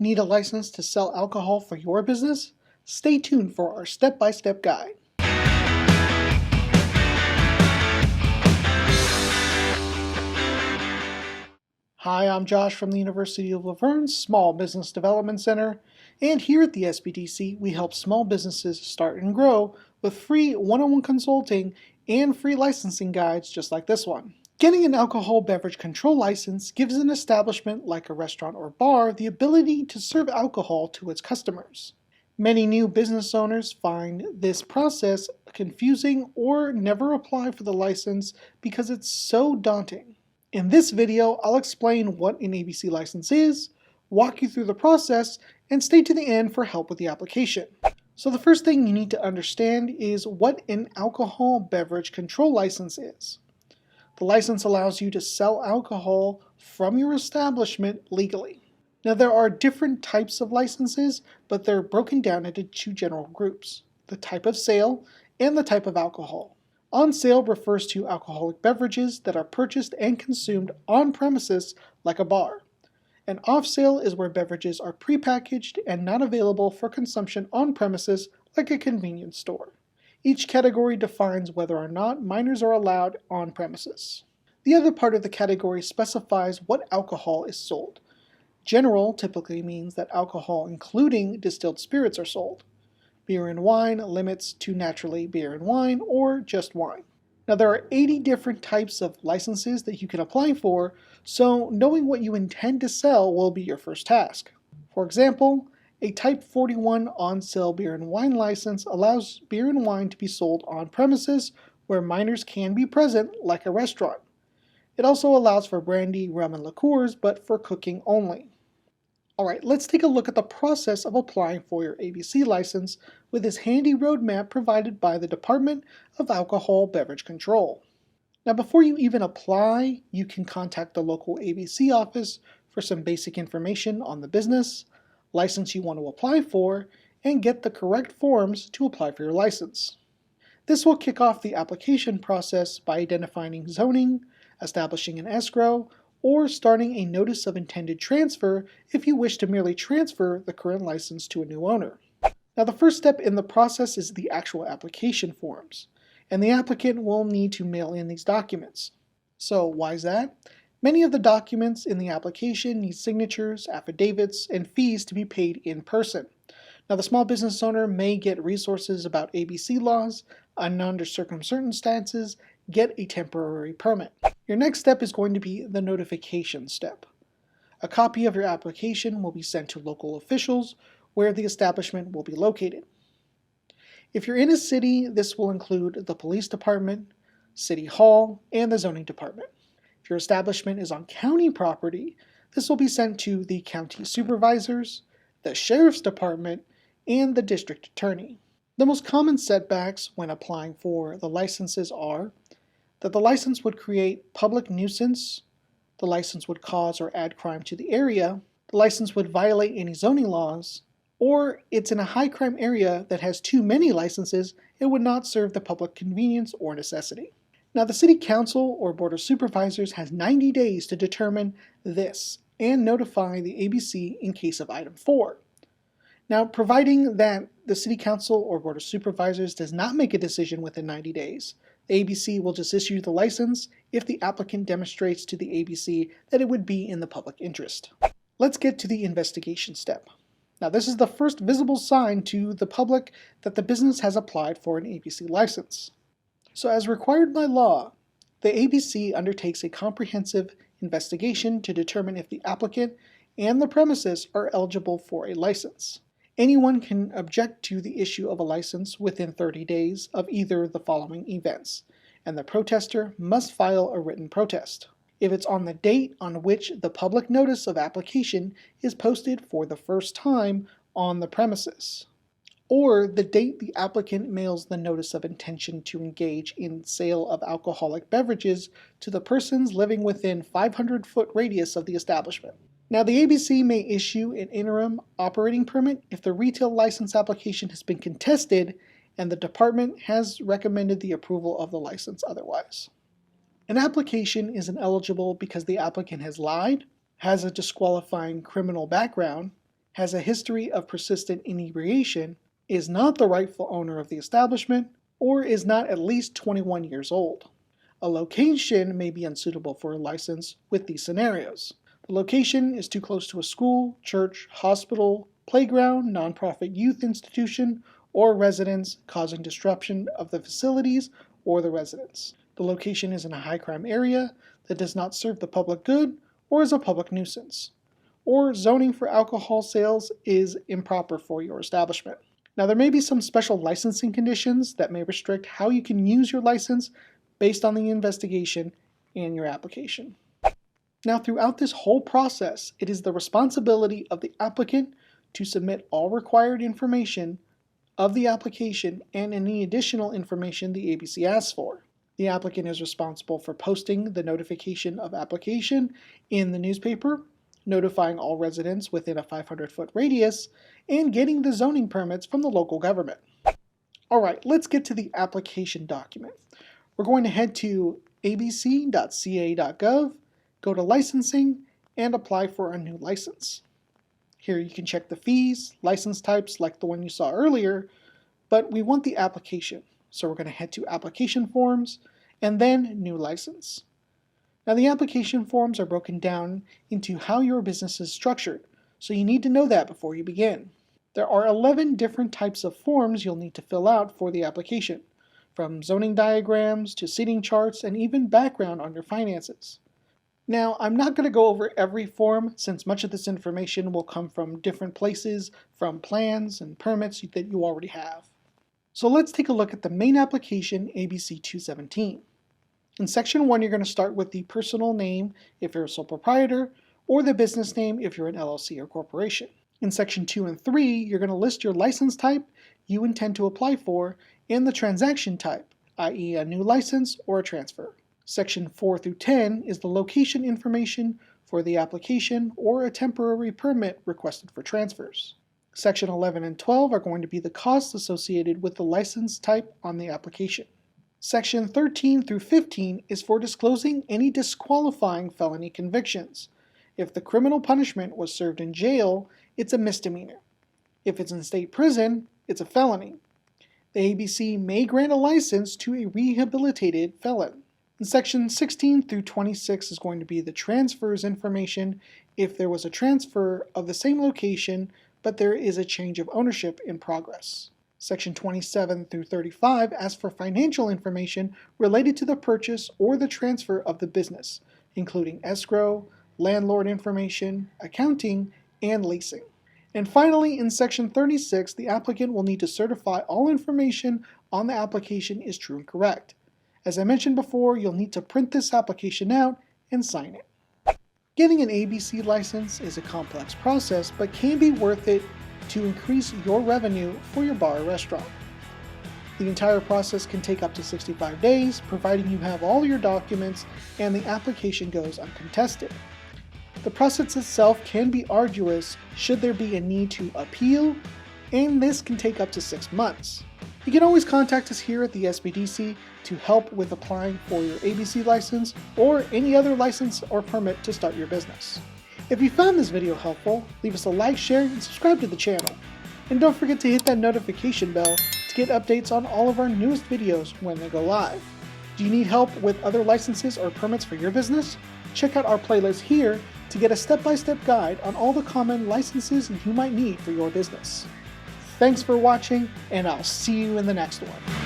Need a license to sell alcohol for your business? Stay tuned for our step-by-step guide. Hi, I'm Josh from the University of Laverne's Small Business Development Center, and here at the SBDC, we help small businesses start and grow with free one-on-one consulting and free licensing guides just like this one. Getting an alcohol beverage control license gives an establishment like a restaurant or bar the ability to serve alcohol to its customers. Many new business owners find this process confusing or never apply for the license because it's so daunting. In this video, I'll explain what an ABC license is, walk you through the process, and stay to the end for help with the application. So the first thing you need to understand is what an alcohol beverage control license is. The license allows you to sell alcohol from your establishment legally. Now there are different types of licenses, but they're broken down into two general groups: the type of sale and the type of alcohol. On sale refers to alcoholic beverages that are purchased and consumed on premises like a bar. And off sale is where beverages are prepackaged and not available for consumption on premises like a convenience store. Each category defines whether or not minors are allowed on premises. The other part of the category specifies what alcohol is sold. General typically means that alcohol including distilled spirits are sold. Beer and wine limits to naturally beer and wine or just wine. Now there are 80 different types of licenses that you can apply for, so knowing what you intend to sell will be your first task. For example, a Type 41 on-sale beer and wine license allows beer and wine to be sold on premises where minors can be present, like a restaurant. It also allows for brandy, rum, and liqueurs, but for cooking only. Alright, let's take a look at the process of applying for your ABC license with this handy roadmap provided by the Department of Alcohol Beverage Control. Now before you even apply, you can contact the local ABC office for some basic information on the business, license you want to apply for, and get the correct forms to apply for your license. This will kick off the application process by identifying zoning, establishing an escrow, or starting a notice of intended transfer if you wish to merely transfer the current license to a new owner. Now the first step in the process is the actual application forms, and the applicant will need to mail in these documents. So why is that? Many of the documents in the application need signatures, affidavits, and fees to be paid in person. Now the small business owner may get resources about ABC laws, and under certain circumstances, get a temporary permit. Your next step is going to be the notification step. A copy of your application will be sent to local officials where the establishment will be located. If you're in a city, this will include the police department, city hall, and the zoning department. If your establishment is on county property, this will be sent to the county supervisors, the sheriff's department, and the district attorney. The most common setbacks when applying for the licenses are that the license would create public nuisance, the license would cause or add crime to the area, the license would violate any zoning laws, or it's in a high crime area that has too many licenses, it would not serve the public convenience or necessity. Now the City Council or Board of Supervisors has 90 days to determine this and notify the ABC in case of item 4. Now providing that the City Council or Board of Supervisors does not make a decision within 90 days, the ABC will just issue the license if the applicant demonstrates to the ABC that it would be in the public interest. Let's get to the investigation step. Now this is the first visible sign to the public that the business has applied for an ABC license. So as required by law, the ABC undertakes a comprehensive investigation to determine if the applicant and the premises are eligible for a license. Anyone can object to the issue of a license within 30 days of either the following events, and the protester must file a written protest. If it's on the date on which the public notice of application is posted for the first time on the premises, or the date the applicant mails the notice of intention to engage in sale of alcoholic beverages to the persons living within 500-foot radius of the establishment. Now the ABC may issue an interim operating permit if the retail license application has been contested and the department has recommended the approval of the license otherwise. An application is ineligible because the applicant has lied, has a disqualifying criminal background, has a history of persistent inebriation, is not the rightful owner of the establishment, or is not at least 21 years old. A location may be unsuitable for a license with these scenarios. The location is too close to a school, church, hospital, playground, nonprofit youth institution, or residence, causing disruption of the facilities or the residents. The location is in a high crime area that does not serve the public good or is a public nuisance. Or zoning for alcohol sales is improper for your establishment. Now, there may be some special licensing conditions that may restrict how you can use your license based on the investigation and your application. Now, throughout this whole process, it is the responsibility of the applicant to submit all required information of the application and any additional information the ABC asks for. The applicant is responsible for posting the notification of application in the newspaper, notifying all residents within a 500-foot radius, and getting the zoning permits from the local government. Alright, let's get to the application document. We're going to head to abc.ca.gov, go to licensing, and apply for a new license. Here you can check the fees, license types like the one you saw earlier, but we want the application. So we're going to head to application forms, and then new license. Now the application forms are broken down into how your business is structured, so you need to know that before you begin. There are 11 different types of forms you'll need to fill out for the application, from zoning diagrams to seating charts and even background on your finances. Now, I'm not going to go over every form since much of this information will come from different places, from plans and permits that you already have. So let's take a look at the main application, ABC 217. In section 1, you're going to start with the personal name if you're a sole proprietor, or the business name if you're an LLC or corporation. In section 2 and 3, you're going to list your license type you intend to apply for and the transaction type, i.e. a new license or a transfer. Section 4 through 10 is the location information for the application or a temporary permit requested for transfers. Section 11 and 12 are going to be the costs associated with the license type on the application. Section 13 through 15 is for disclosing any disqualifying felony convictions. If the criminal punishment was served in jail, it's a misdemeanor. If it's in state prison, it's a felony. The ABC may grant a license to a rehabilitated felon. And section 16 through 26 is going to be the transfers information if there was a transfer of the same location, but there is a change of ownership in progress. Section 27 through 35 asks for financial information related to the purchase or the transfer of the business, including escrow, landlord information, accounting, and leasing. And finally, in section 36, the applicant will need to certify all information on the application is true and correct. As I mentioned before, you'll need to print this application out and sign it. Getting an ABC license is a complex process, but can be worth it to increase your revenue for your bar or restaurant. The entire process can take up to 65 days, providing you have all your documents and the application goes uncontested. The process itself can be arduous should there be a need to appeal, and this can take up to 6 months. You can always contact us here at the SBDC to help with applying for your ABC license or any other license or permit to start your business. If you found this video helpful, leave us a like, share, and subscribe to the channel. And don't forget to hit that notification bell to get updates on all of our newest videos when they go live. Do you need help with other licenses or permits for your business? Check out our playlist here to get a step-by-step guide on all the common licenses you might need for your business. Thanks for watching, and I'll see you in the next one.